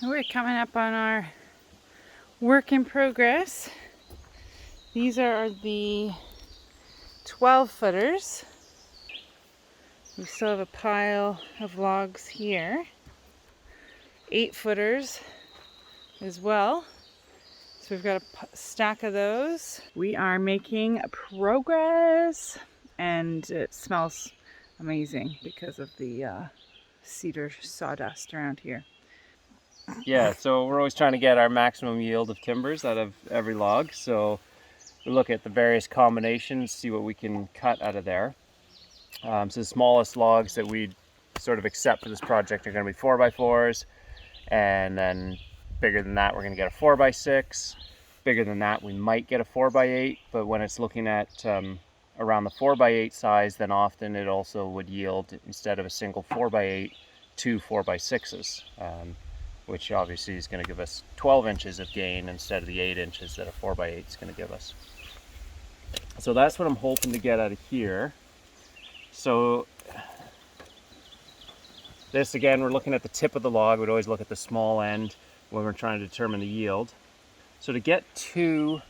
We're coming up on our work in progress. These are the 12 footers. We still have a pile of logs here. 8 footers as well. So we've got a stack of those. We are making progress, and it smells amazing because of the cedar sawdust around here. Yeah, so we're always trying to get our maximum yield of timbers out of every log. So we look at the various combinations, see what we can cut out of there. So the smallest logs that we sort of accept for this project are going to be 4x4s, and then bigger than that we're going to get a 4x6. Bigger than that we might get a 4x8, but when it's looking at around the 4x8 size, then often it also would yield, instead of a single 4x8, 2 4x6s. Which obviously is going to give us 12 inches of gain instead of the 8 inches that a 4x8 is going to give us. So that's what I'm hoping to get out of here. So this, again, we're looking at the tip of the log. We'd always look at the small end when we're trying to determine the yield. So to get 2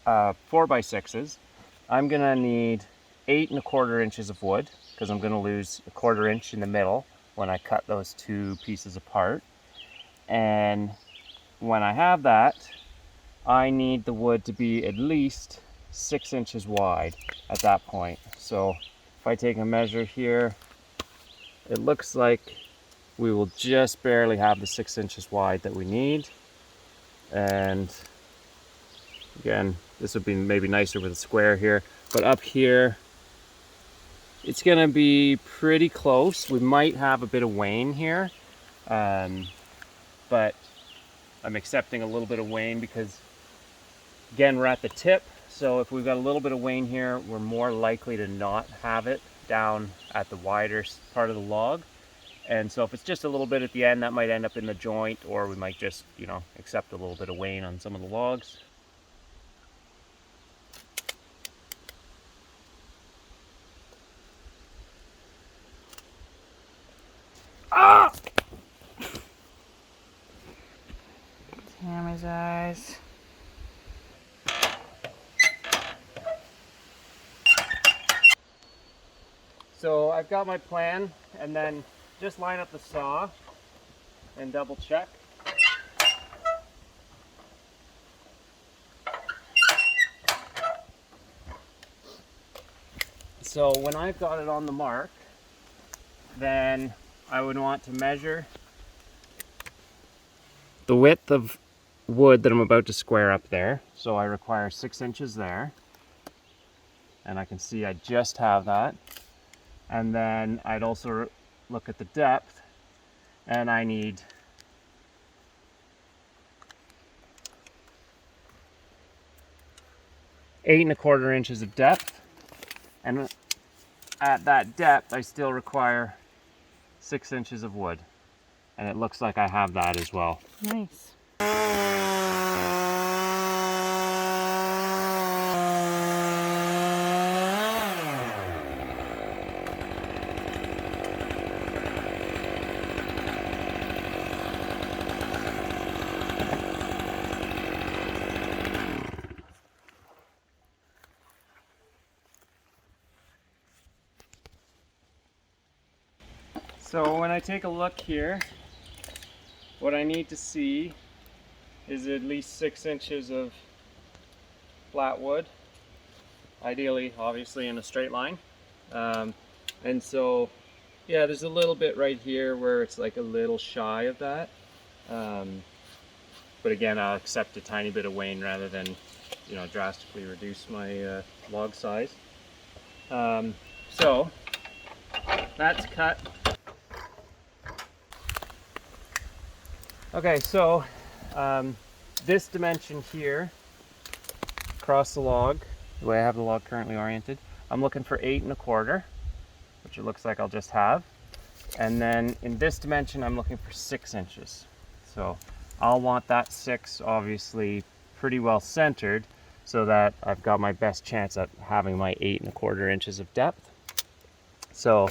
4x6s, I'm going to need 8 1/4 inches of wood, because I'm going to lose a 1/4 inch in the middle when I cut those 2 pieces apart. And when I have that, I need the wood to be at least 6 inches wide at that point. So if I take a measure here, it looks like we will just barely have the 6 inches wide that we need. And again, this would be maybe nicer with a square here, but up here, it's gonna be pretty close. We might have a bit of wane here. But I'm accepting a little bit of wane because, again, we're at the tip. So if we've got a little bit of wane here, we're more likely to not have it down at the wider part of the log. And so if it's just a little bit at the end, that might end up in the joint, or we might just, accept a little bit of wane on some of the logs. Ah! Hammer's eyes. So I've got my plan, and then just line up the saw and double check. So when I've got it on the mark, then I would want to measure the width of wood that I'm about to square up there. So I require 6 inches there, and I can see I just have that. And then I'd also look at the depth, and I need 8 1/4 inches of depth, and at that depth I still require 6 inches of wood, and it looks like I have that as well. Nice. So when I take a look here, what I need to see is at least 6 inches of flat wood, ideally, obviously, in a straight line. And so, yeah, there's a little bit right here where it's like a little shy of that. But again, I'll accept a tiny bit of wane rather than, drastically reduce my log size. So that's cut. Okay, so this dimension here across the log, the way I have the log currently oriented, I'm looking for 8 1/4, which it looks like I'll just have. And then in this dimension, I'm looking for 6 inches. So I'll want that 6 obviously pretty well centered, so that I've got my best chance at having my 8 1/4 inches of depth. So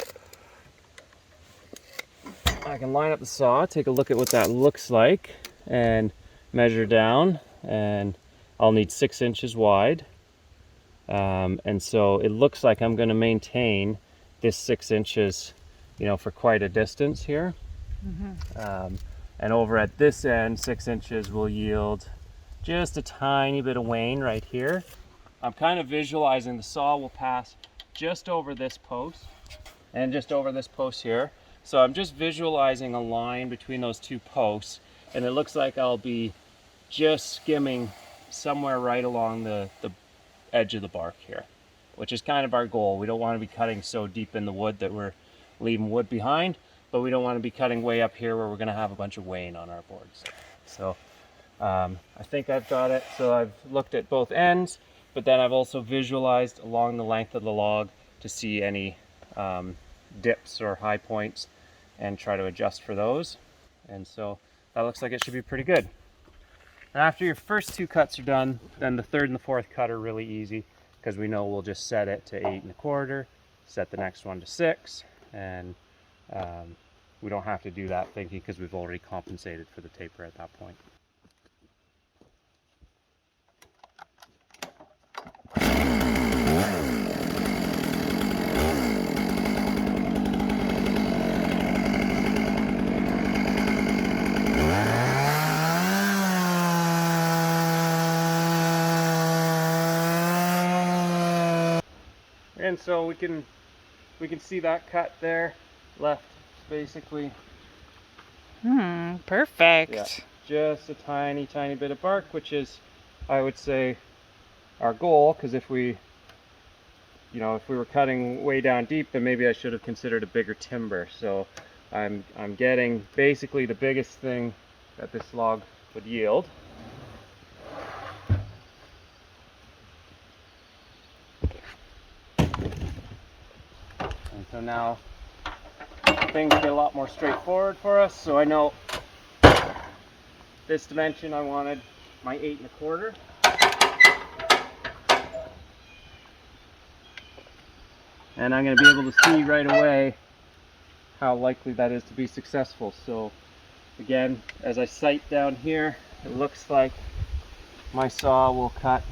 I can line up the saw, take a look at what that looks like, and measure down, and I'll need 6 inches wide. And so it looks like I'm going to maintain this 6 inches, you know, for quite a distance here. And over at this end, 6 inches will yield just a tiny bit of wane right here. I'm kind of visualizing the saw will pass just over this post and just over this post here. So I'm just visualizing a line between those two posts, and it looks like I'll be just skimming somewhere right along the edge of the bark here, which is kind of our goal. We don't want to be cutting so deep in the wood that we're leaving wood behind, but we don't want to be cutting way up here where we're going to have a bunch of wane on our boards. So I think I've got it. So I've looked at both ends, but then I've also visualized along the length of the log to see any dips or high points and try to adjust for those. And so that looks like it should be pretty good. And after your first 2 cuts are done, then the 3rd and the 4th cut are really easy, because we know we'll just set it to 8 1/4, set the next one to 6, and we don't have to do that thinking because we've already compensated for the taper at that point. And so we can see that cut there, left basically. Perfect. Yeah, just a tiny bit of bark, which is, I would say, our goal. Because if we were cutting way down deep, then maybe I should have considered a bigger timber. So I'm getting basically the biggest thing that this log would yield. And so now things get a lot more straightforward for us. So I know this dimension I wanted my 8 1/4. And I'm going to be able to see right away how likely that is to be successful. So again, as I sight down here, it looks like my saw will cut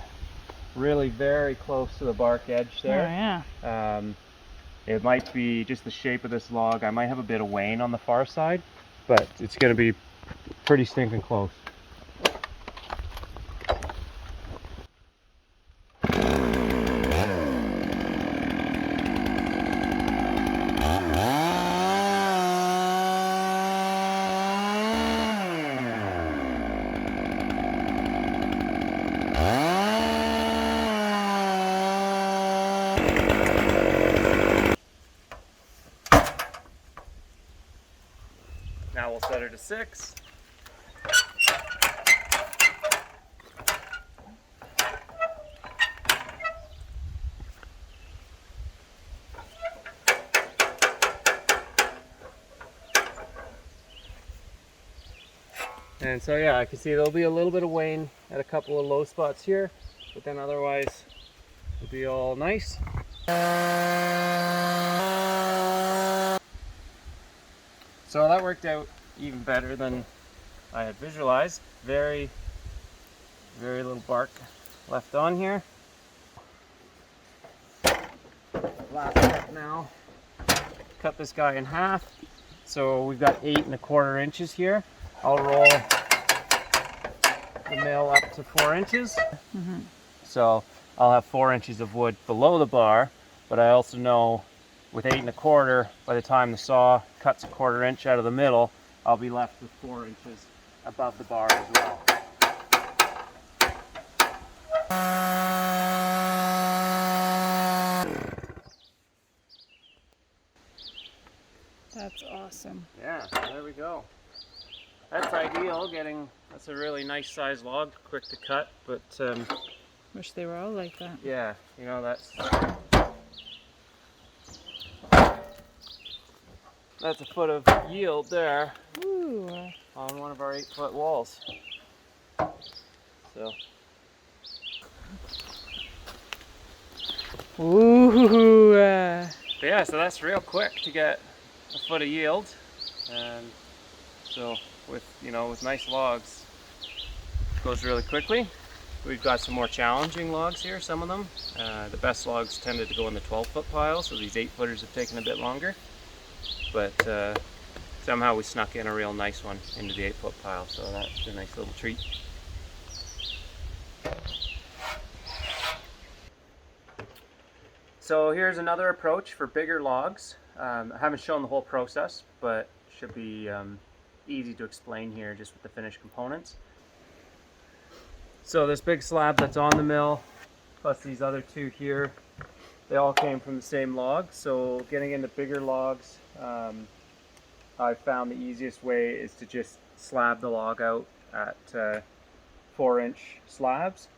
really very close to the bark edge there. Oh, yeah. It might be just the shape of this log. I might have a bit of wane on the far side, but it's going to be pretty stinking close. Now we'll set her to 6. And so yeah, I can see there'll be a little bit of wane at a couple of low spots here, but then otherwise it'll be all nice. So that worked out even better than I had visualized. Very little bark left on here. Last step now, cut this guy in half. So we've got 8 1/4 inches here. I'll roll the mill up to 4 inches. So I'll have 4 inches of wood below the bar, but I also know with 8 1/4, by the time the saw cuts a 1/4 inch out of the middle, I'll be left with 4 inches above the bar as well. That's awesome. Yeah, there we go. That's ideal, that's a really nice size log, quick to cut, but Wish they were all like that. yeah, you know, that's a foot of yield there. Ooh. On one of our 8-foot walls. So Ooh. yeah, so that's real quick to get a foot of yield. And so with nice logs, it goes really quickly. We've got some more challenging logs here, some of them. The best logs tended to go in the 12-foot pile, so these 8-footers have taken a bit longer. But somehow we snuck in a real nice one into the 8-foot pile, so that's a nice little treat. So here's another approach for bigger logs. I haven't shown the whole process, but should be easy to explain here just with the finished components. So this big slab that's on the mill, plus these other two here, they all came from the same log. So getting into bigger logs, I found the easiest way is to just slab the log out at 4-inch slabs,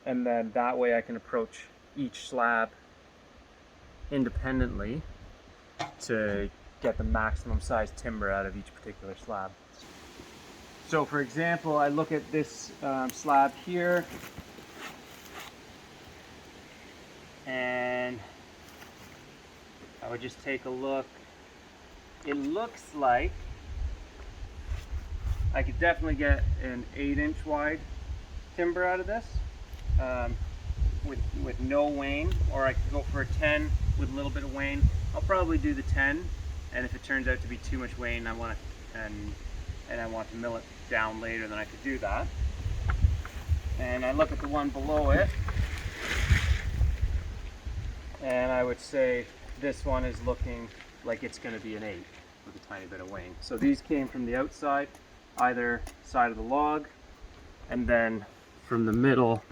and then that way I can approach each slab independently to get the maximum size timber out of each particular slab. So for example, I look at this slab here, and I would just take a look. It looks like I could definitely get an 8-inch wide timber out of this with no wane, or I could go for a 10 with a little bit of wane. I'll probably do the 10, and if it turns out to be too much wane, I want to mill it down later, then I could do that. And I look at the one below it, and I would say this one is looking like it's going to be an 8 with a tiny bit of wane. So these came from the outside, either side of the log, and then from the middle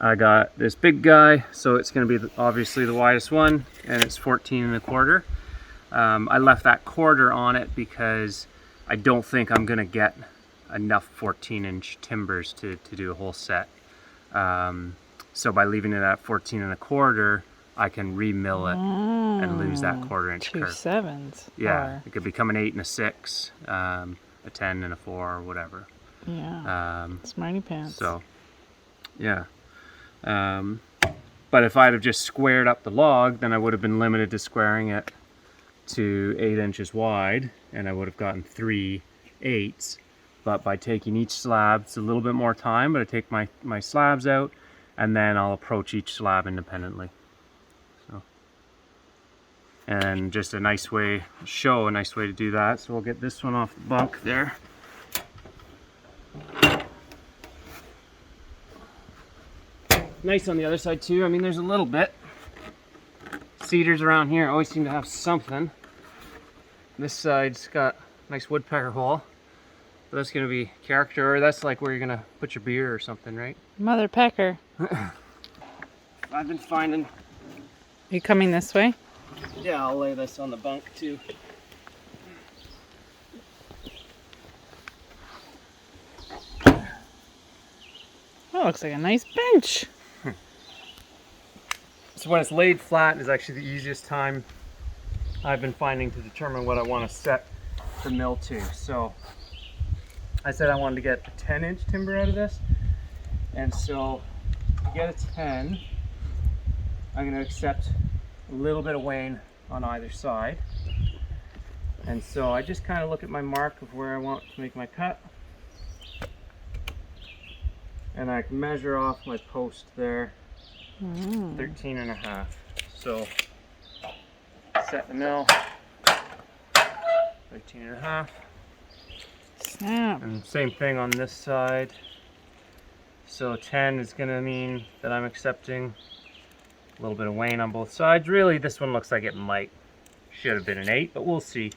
I got this big guy, so it's going to be obviously the widest one, and it's 14 1/4. I left that quarter on it because I don't think I'm going to get enough 14-inch timbers to do a whole set. So by leaving it at 14 1/4, I can re-mill it and lose that 1/4-inch curve. 2 7s. Yeah, it could become an 8 and a 6, a 10 and a 4, or whatever. Yeah, smarty pants. So, yeah. But if I'd have just squared up the log, then I would have been limited to squaring it to 8 inches wide, and I would have gotten 3 8s. But by taking each slab, it's a little bit more time, but I take my slabs out, and then I'll approach each slab independently. So, and just a nice way to do that. So we'll get this one off the bunk there. Nice on the other side too. I mean, there's a little bit. Cedars around here always seem to have something. This side's got a nice woodpecker hole. But that's going to be character, or that's like where you're going to put your beer or something, right? Mother pecker. I've been finding... Are you coming this way? Yeah, I'll lay this on the bunk too. Oh, looks like a nice bench. So when it's laid flat is actually the easiest time I've been finding to determine what I want to set the mill to. So I said I wanted to get a 10-inch timber out of this, and so to get a 10, I'm going to accept a little bit of wane on either side. And so I just kind of look at my mark of where I want to make my cut, and I can measure off my post there, 13 1/2. So set the mill, 13 1/2. Snap. And same thing on this side. So 10 is going to mean that I'm accepting a little bit of wane on both sides. Really, this one looks like it should have been an 8, but we'll see.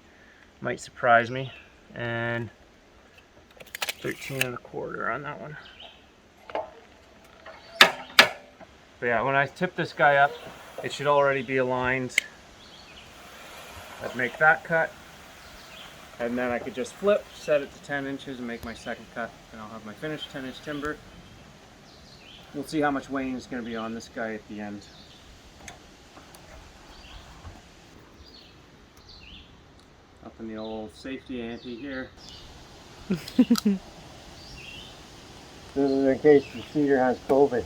Might surprise me. And 13 1/4 on that one. But yeah, when I tip this guy up, it should already be aligned. I'd make that cut, and then I could just flip, set it to 10 inches and make my second cut, and I'll have my finished 10-inch timber. We'll see how much wane is going to be on this guy at the end. Up in the old safety ante here. This is in case the cedar has COVID.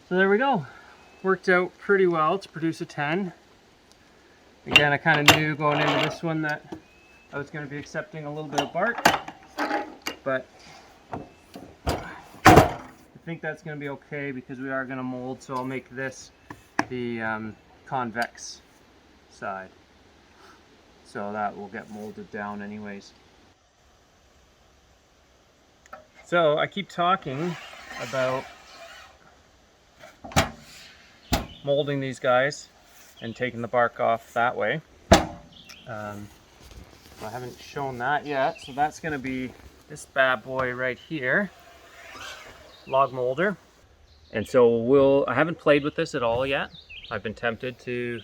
So there we go. Worked out pretty well to produce a 10. Again, I kind of knew going into this one that I was going to be accepting a little bit of bark, but I think that's going to be okay because we are going to mold, so I'll make this the convex side. So that will get molded down anyways. So I keep talking about molding these guys and taking the bark off that way. I haven't shown that yet, so that's going to be this bad boy right here, log molder. And so I haven't played with this at all yet. I've been tempted to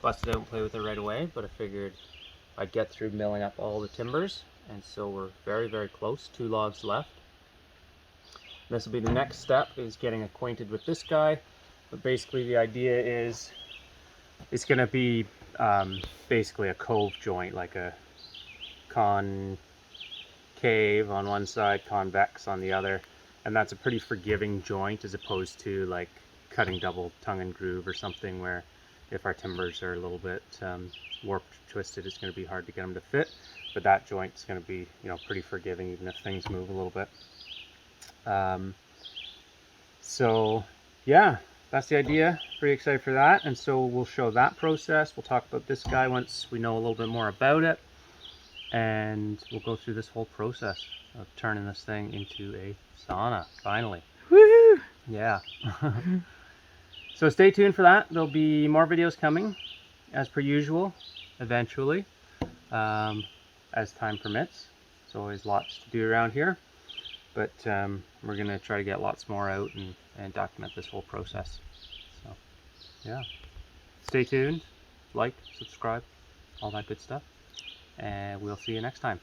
bust it out and play with it right away, but I figured I'd get through milling up all the timbers, and so we're very, very close, 2 logs left. This will be the next step, is getting acquainted with this guy. But basically the idea is it's going to be basically a cove joint, like a concave on one side, convex on the other, and that's a pretty forgiving joint as opposed to like cutting double tongue and groove or something, where if our timbers are a little bit warped, twisted, it's going to be hard to get them to fit. But that joint's going to be, you know, pretty forgiving even if things move a little bit. So yeah, that's the idea. Pretty excited for that, and so we'll show that process. We'll talk about this guy once we know a little bit more about it, and we'll go through this whole process of turning this thing into a sauna, finally. Woohoo! Yeah. So stay tuned for that. There'll be more videos coming, as per usual, eventually, as time permits. There's always lots to do around here, but we're going to try to get lots more out and document this whole process. So, yeah. Stay tuned, like, subscribe, all that good stuff, and we'll see you next time.